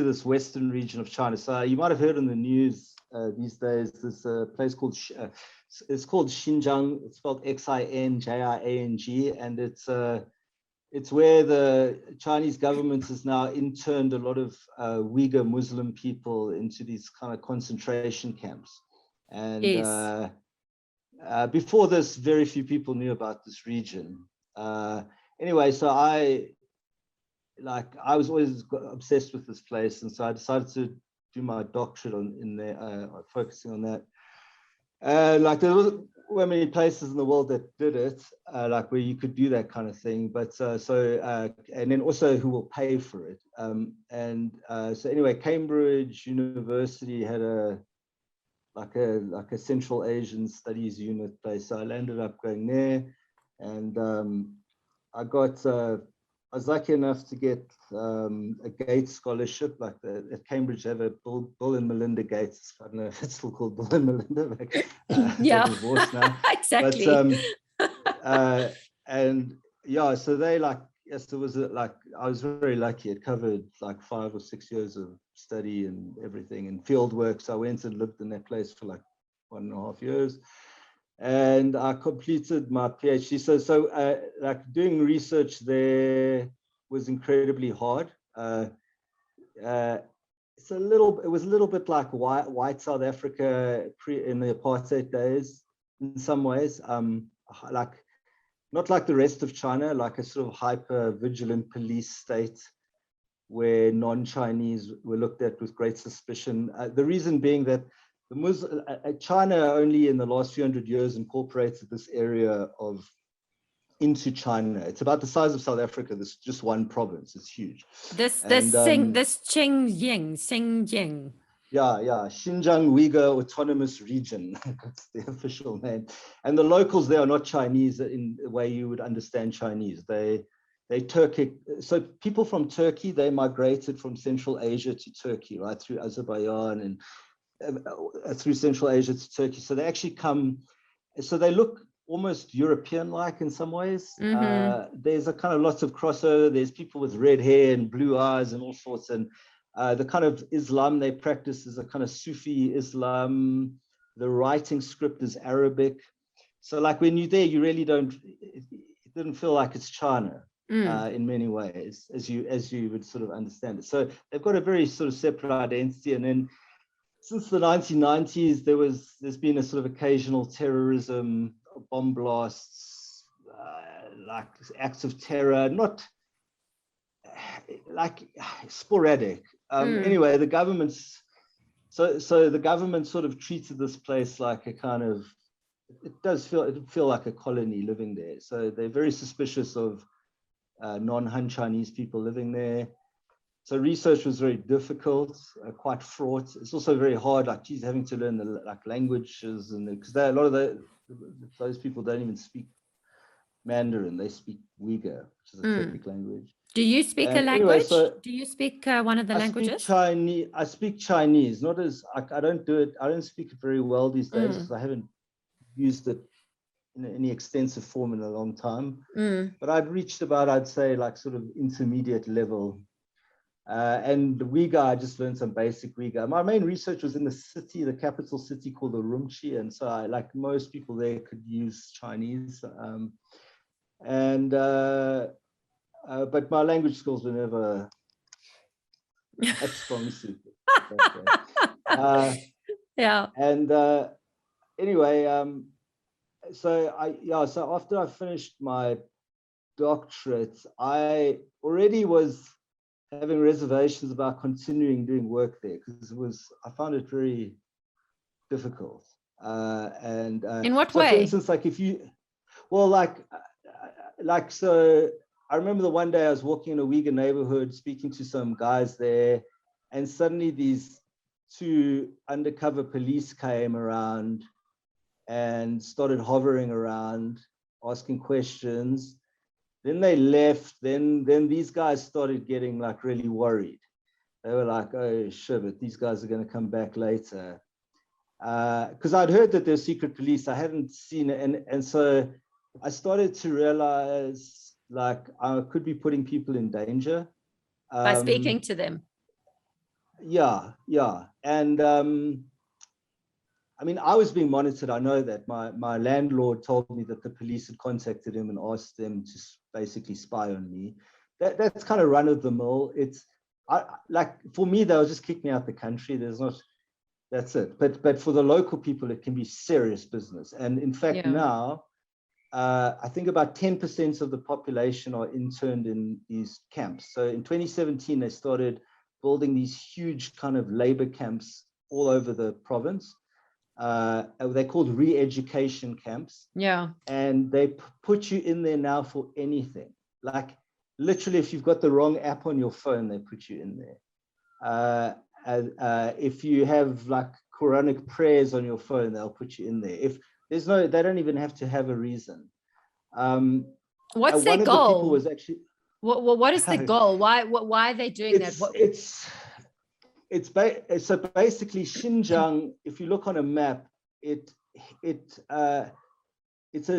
this western region of China. So you might have heard in the news these days, there's a place called, it's called Xinjiang. It's spelled Xinjiang, and it's where the Chinese government has now interned a lot of Uyghur Muslim people into these kind of concentration camps. And Yes. before this, very few people knew about this region. Anyway, so I was always obsessed with this place, and so I decided to do my doctorate in there, focusing on that. Like there wasn't many places in the world that did it, like where you could do that kind of thing. But and then also who will pay for it. So anyway, Cambridge University had a Central Asian Studies unit place. So I landed up going there, and I was lucky enough to get a Gates scholarship. Like at Cambridge, they have a Bill and Melinda Gates. I don't know if it's still called Bill and Melinda. Like, Yeah, they're divorced now. exactly. But, and yeah, so they yes, there was I was very lucky. It covered like 5 or 6 years of study and everything and field work. So I went and lived in that place for like 1.5 years. And I completed my PhD. So like doing research there was incredibly hard. It was a little bit like white South Africa in the apartheid days in some ways. Like not like the rest of China, like a sort of hyper vigilant police state where non-Chinese were looked at with great suspicion. The reason being that China only in the last few hundred years incorporated this area into China. It's about the size of South Africa. This just one province. It's huge. This Xinjiang. Yeah, Xinjiang Uyghur Autonomous Region. That's the official name. And the locals there are not Chinese in the way you would understand Chinese. They Turkic. So people from Turkey, they migrated from Central Asia to Turkey, right through Azerbaijan and through Central Asia to Turkey. So they actually so they look almost European-like in some ways. Mm-hmm. There's a kind of lots of crossover. There's people with red hair and blue eyes and all sorts. And the kind of Islam they practice is a kind of Sufi Islam. The writing script is Arabic. So like when you're there, you really it didn't feel like it's China in many ways, as you would sort of understand it. So they've got a very sort of separate identity. And then since the 1990s, there's been a sort of occasional terrorism, bomb blasts, like acts of terror, not like sporadic. Anyway, the government's so the government sort of treated this place like a kind of, it feel like a colony living there. So they're very suspicious of non-Han Chinese people living there. So research was very difficult, quite fraught. It's also very hard, like having to learn the languages, and because a lot of those people don't even speak Mandarin; they speak Uyghur, which is a Turkic language. Do you speak a language? Do you speak one of the languages? I speak Chinese, not as I don't speak it very well these days because I haven't used it in any extensive form in a long time. But I'd reached about, I'd say, like sort of intermediate level. And Uyghur, I just learned some basic Uyghur. My main research was in the capital city called Urumqi, and so like most people there could use Chinese. But my language skills were never a strong suit. Yeah. And anyway, so after I finished my doctorate, I already was having reservations about continuing doing work there because I found it very difficult. In what way? For instance, like so I remember the one day I was walking in a Uyghur neighborhood speaking to some guys there, and suddenly these 2 undercover police came around and started hovering around, asking questions. Then they left. Then these guys started getting like really worried. They were like, "Oh shit, these guys are going to come back later." Because I'd heard that there's secret police. I hadn't seen it, and so I started to realize like I could be putting people in danger by speaking to them. yeah. And I mean, I was being monitored. I know that my landlord told me that the police had contacted him and asked them to basically spy on me. That's kind of run of the mill. It's like, for me, they'll just kick me out the country. That's it. But for the local people, it can be serious business. And in fact, now, I think about 10% of the population are interned in these camps. So in 2017, they started building these huge kind of labor camps all over the province. They're called re-education camps. Yeah. And they put you in there now for anything. Like, literally, if you've got the wrong app on your phone, they put you in there. If you have like Quranic prayers on your phone, they'll put you in there. If there's no, they don't even have to have a reason. What's their goal? The people was actually, what is the goal? Why are they doing that? So basically Xinjiang, if you look on a map, it's a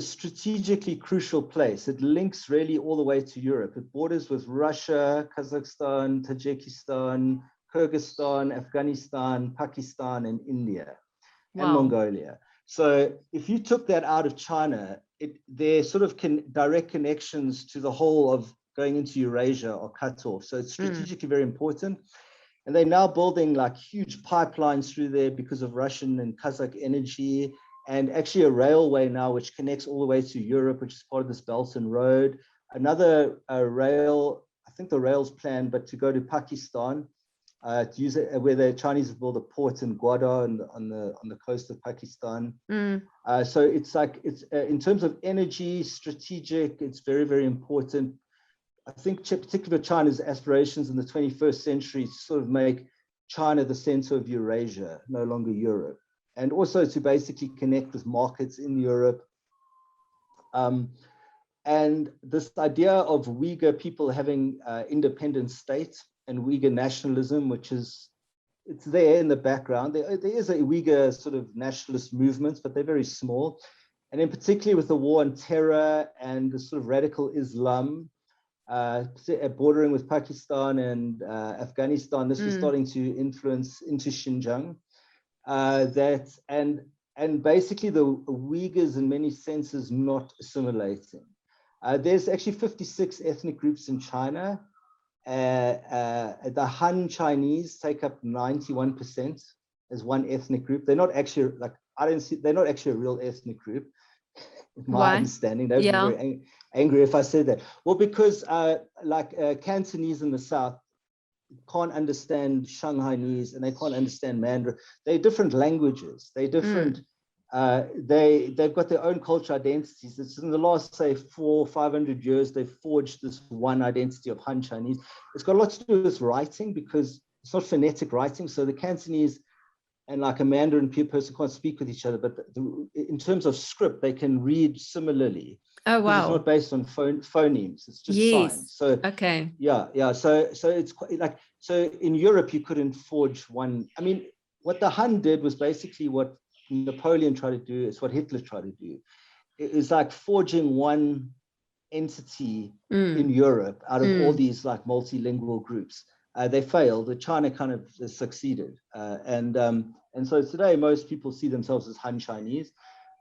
strategically crucial place. It links really all the way to Europe. It borders with Russia, Kazakhstan, Tajikistan, Kyrgyzstan, Afghanistan, Pakistan, and India, and Mongolia. So if you took that out of China, their sort of direct connections to the whole of going into Eurasia are cut off. So it's strategically very important. And they're now building like huge pipelines through there because of Russian and Kazakh energy, and actually a railway now which connects all the way to Europe, which is part of this Belt and Road. Another rail, I think the rail's planned, but to go to Pakistan, to use it where the Chinese have built a port in Gwadar on the coast of Pakistan. So it's like, it's in terms of energy, strategic, it's very, very important. I think particularly China's aspirations in the 21st century to sort of make China the center of Eurasia, no longer Europe, and also to basically connect with markets in Europe. And this idea of Uyghur people having independent states and Uyghur nationalism, it's there in the background. There is a Uyghur sort of nationalist movement, but they're very small. And in particular with the war on terror and the sort of radical Islam, bordering with Pakistan and Afghanistan, this was starting to influence into Xinjiang. And basically the Uyghurs in many senses not assimilating. There's actually 56 ethnic groups in China. The Han Chinese take up 91% as one ethnic group. They're not actually they're not actually a real ethnic group. In my understanding, they'd be very angry if I said that. Well, because Cantonese in the south can't understand Shanghainese and they can't understand Mandarin. They're different languages. They're different. They've got their own cultural identities. It's in the last, say, 400-500 years, they've forged this one identity of Han Chinese. It's got a lot to do with writing because it's not phonetic writing. So the Cantonese and like a Mandarin person can't speak with each other, but in terms of script, they can read similarly. Oh, wow. It's not based on phonemes. It's just signs. So okay. Yeah. So it's quite like, so in Europe, you couldn't forge one. I mean, what the Han did was basically what Napoleon tried to do. It's what Hitler tried to do. It's like forging one entity in Europe out of all these like multilingual groups. They failed. China kind of succeeded. And so today, most people see themselves as Han Chinese.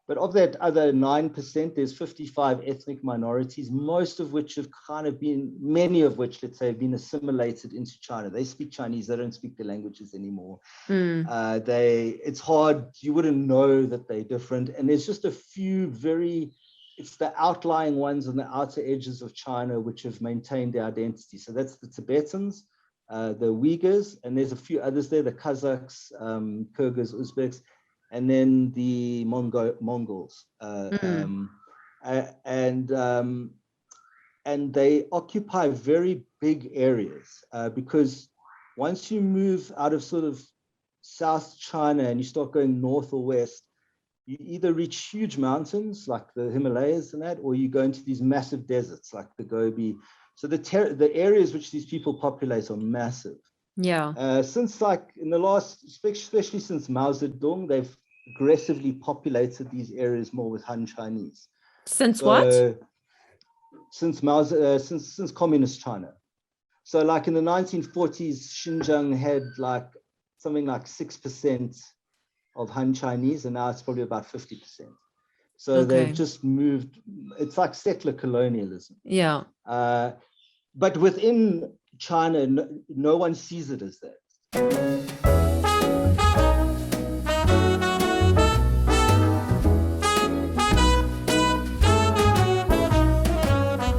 But of that other 9%, there's 55 ethnic minorities, most of which have kind of been, many of which, let's say, have been assimilated into China. They speak Chinese. They don't speak the languages anymore. It's hard. You wouldn't know that they're different. And there's just a few it's the outlying ones on the outer edges of China which have maintained their identity. So that's the Tibetans, the Uyghurs, and there's a few others there, the Kazakhs, Kyrgyz, Uzbeks, and then the Mongols. And they occupy very big areas because once you move out of sort of South China and you start going north or west, you either reach huge mountains like the Himalayas and that, or you go into these massive deserts like the Gobi. So the areas which these people populate are massive. Yeah. Since like in the last, especially since Mao Zedong, they've aggressively populated these areas more with Han Chinese. Since what? Since communist China. So like in the 1940s, Xinjiang had like something like 6% of Han Chinese, and now it's probably about 50%. So they've just moved. It's like settler colonialism. Yeah. But within China, no one sees it as that.